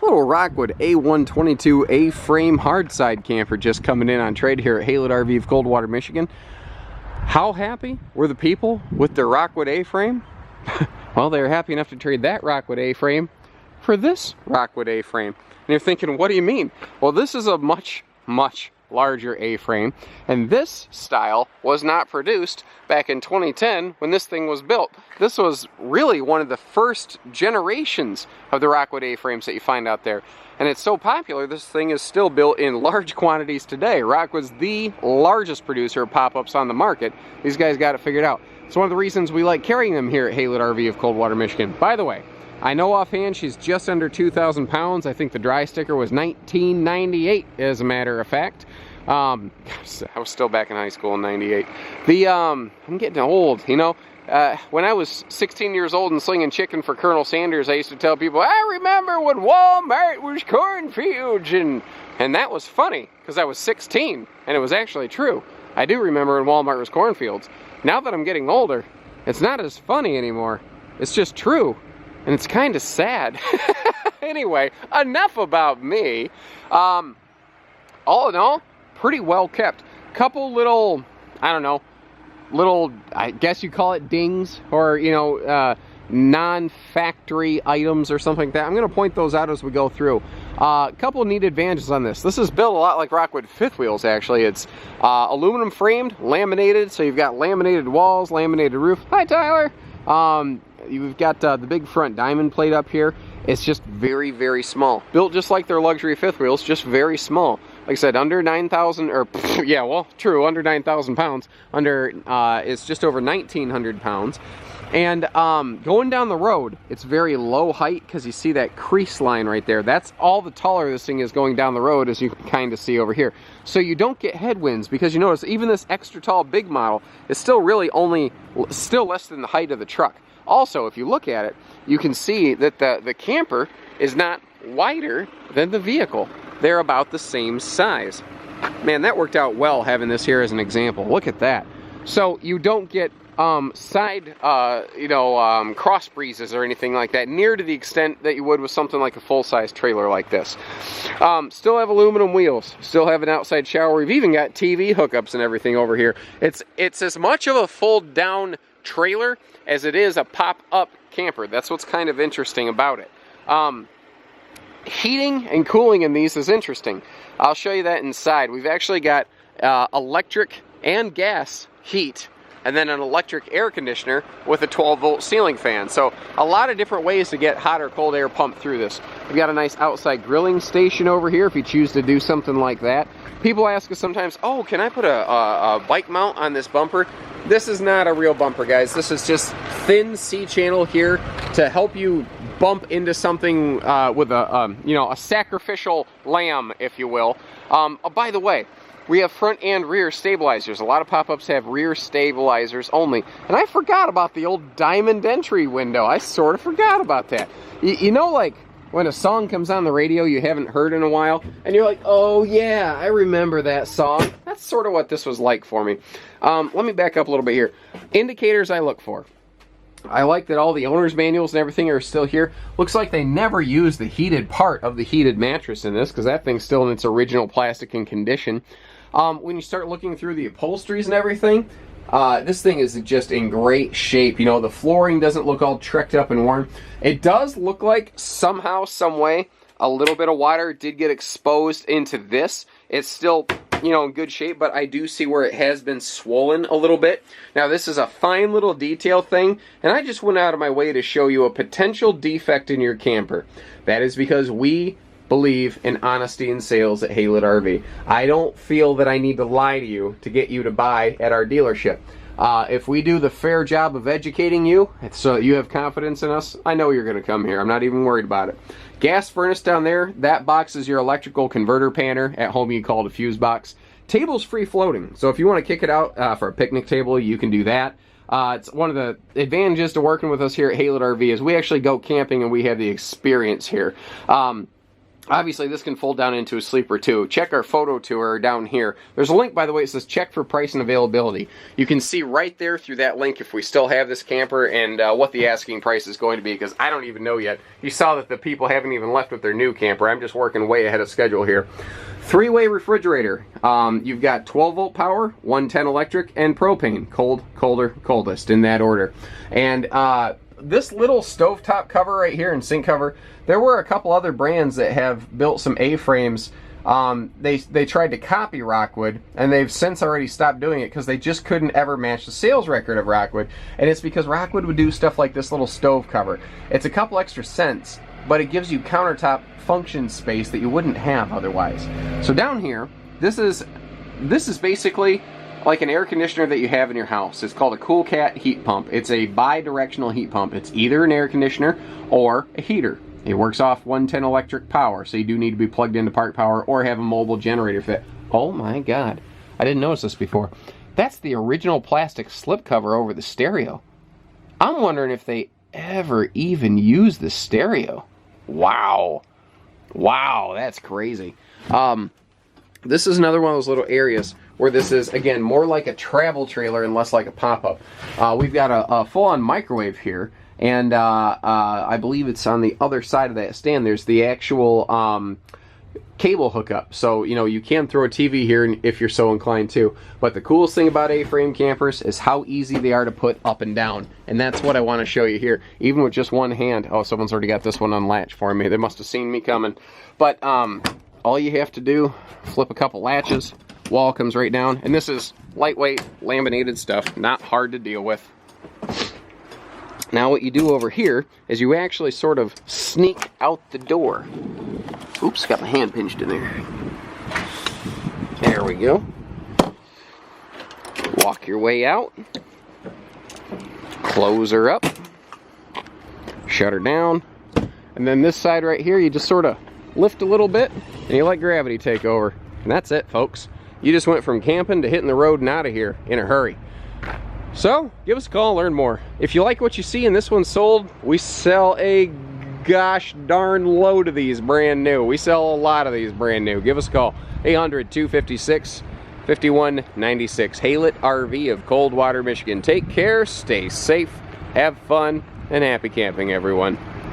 Little Rockwood A122 A-frame hardside camper just coming in on trade here at Haylett RV of Coldwater, Michigan. How happy were the people with their Rockwood A-frame? Well, they were happy enough to trade that Rockwood A-frame for this Rockwood A-frame. And you're thinking, what do you mean? Well, this is a much larger A-frame, and this style was not produced back in 2010 when this thing was built. This was really one of the first generations of the Rockwood A-frames that you find out there, and it's so popular this thing is still built in large quantities today. Rockwood's the largest producer of pop-ups on the market. These guys got it figured out. It's one of the reasons we like carrying them here at Haylett RV of Coldwater, Michigan. By the way, I know offhand she's just under 2,000 pounds. I think the dry sticker was 1998, as a matter of fact. I was still back in high school in 98. I'm getting old, you know. When I was 16 years old and slinging chicken for Colonel Sanders, I used to tell people, I remember when Walmart was cornfields, and that was funny, because I was 16, and it was actually true. I do remember when Walmart was cornfields. Now that I'm getting older, it's not as funny anymore. It's just true. And it's kind of sad. Anyway, enough about me. All in all, pretty well kept. Couple little, I don't know, I guess you call it dings, or, you know, non-factory items or something like that. I'm going to point those out as we go through. A couple neat advantages on this. This is built a lot like Rockwood fifth wheels, actually. It's aluminum framed, laminated, so you've got laminated walls, laminated roof. Hi, Tyler. You've got the big front diamond plate up here. It's just very small. Built just like their luxury fifth wheels, just very small. Like I said, under 9,000, or yeah, well, true, under 9,000 pounds. Under, it's just over 1,900 pounds. And going down the road, it's very low height, because you see that crease line right there. That's all the taller this thing is going down the road, as you can kind of see over here. So you don't get headwinds, because you notice even this extra tall big model is still really still less than the height of the truck. Also, if you look at it, you can see that the camper is not wider than the vehicle. They're about the same size. Man, that worked out well having this here as an example. Look at that. So you don't get side, cross breezes or anything like that, near to the extent that you would with something like a full-size trailer like this. Still have aluminum wheels, still have an outside shower. We've even got TV hookups and everything over here. It's as much of a fold-down trailer as it is a pop-up camper. That's what's kind of interesting about it. Heating and cooling in these is interesting. I'll show you that inside. We've actually got electric and gas heat, and then an electric air conditioner with a 12-volt ceiling fan. So a lot of different ways to get hot or cold air pumped through this. We've got a nice outside grilling station over here if you choose to do something like that. People ask us sometimes, oh, can I put a bike mount on this bumper? This is not a real bumper, guys. This is just thin C-channel here to help you bump into something with a sacrificial lamb, if you will. By the way, we have front and rear stabilizers. A lot of pop-ups have rear stabilizers only. And I forgot about the old diamond entry window. I sort of forgot about that. You know, like, when a song comes on the radio you haven't heard in a while, and you're like, oh yeah, I remember that song. That's sort of what this was like for me. Let me back up a little bit here. Indicators I look for. I like that all the owner's manuals and everything are still here. Looks like they never used the heated part of the heated mattress in this, because that thing's still in its original plastic and condition. When you start looking through the upholsteries and everything, this thing is just in great shape. You know, the flooring doesn't look all trekked up and worn. It does look like somehow, some way, a little bit of water did get exposed into this. It's still, you know, in good shape, but I do see where it has been swollen a little bit. Now, this is a fine little detail thing, and I just went out of my way to show you a potential defect in your camper. That is because we believe in honesty in sales at Haylett RV. I don't feel that I need to lie to you to get you to buy at our dealership. If we do the fair job of educating you, so you have confidence in us, I know you're going to come here. I'm not even worried about it. Gas furnace down there, that box is your electrical converter panner. At home you call it a fuse box. Table's free floating, so if you want to kick it out for a picnic table, you can do that. It's one of the advantages to working with us here at Haylett RV is we actually go camping and we have the experience here. Obviously, this can fold down into a sleeper too. Check our photo tour down here. There's a link, by the way, it says check for price and availability. You can see right there through that link if we still have this camper and what the asking price is going to be, because I don't even know yet. You saw that the people haven't even left with their new camper. I'm just working way ahead of schedule here. 3-way refrigerator. You've got 12-volt power, 110 electric, and propane. Cold, colder, coldest, in that order. And this little stovetop cover right here and sink cover, there were a couple other brands that have built some A-frames. They tried to copy Rockwood, and they've since already stopped doing it because they just couldn't ever match the sales record of Rockwood. And it's because Rockwood would do stuff like this little stove cover. It's a couple extra cents, but it gives you countertop function space that you wouldn't have otherwise. So down here, this is basically like an air conditioner that you have in your house. It's called a Cool Cat heat pump. It's a bi-directional heat pump. It's either an air conditioner or a heater. It works off 110 electric power, so you do need to be plugged into park power or have a mobile generator fit. Oh my God, I didn't notice this before. That's the original plastic slipcover over the stereo. I'm wondering if they ever even use the stereo. Wow. Wow, that's crazy. This is another one of those little areas where this is, again, more like a travel trailer and less like a pop-up. We've got a full-on microwave here, and I believe it's on the other side of that stand. There's the actual cable hookup, so you can throw a TV here if you're so inclined to. But the coolest thing about A-frame campers is how easy they are to put up and down, and that's what I want to show you here. Even with just one hand. Oh, someone's already got this one unlatched for me. They must have seen me coming. But all you have to do, flip a couple latches, wall comes right down, and this is lightweight laminated stuff, not hard to deal with. Now what you do over here is you actually sort of sneak out the door. Oops, got my hand pinched in there. There we go. Walk your way out. Close her up. Shut her down. And then this side right here, you just sort of lift a little bit, and you let gravity take over. And that's it, folks. You just went from camping to hitting the road and out of here in a hurry. So, give us a call, learn more. If you like what you see and this one's sold, we sell a gosh darn load of these brand new. We sell a lot of these brand new. Give us a call, 800-256-5196. Haylett RV of Coldwater, Michigan. Take care, stay safe, have fun, and happy camping, everyone.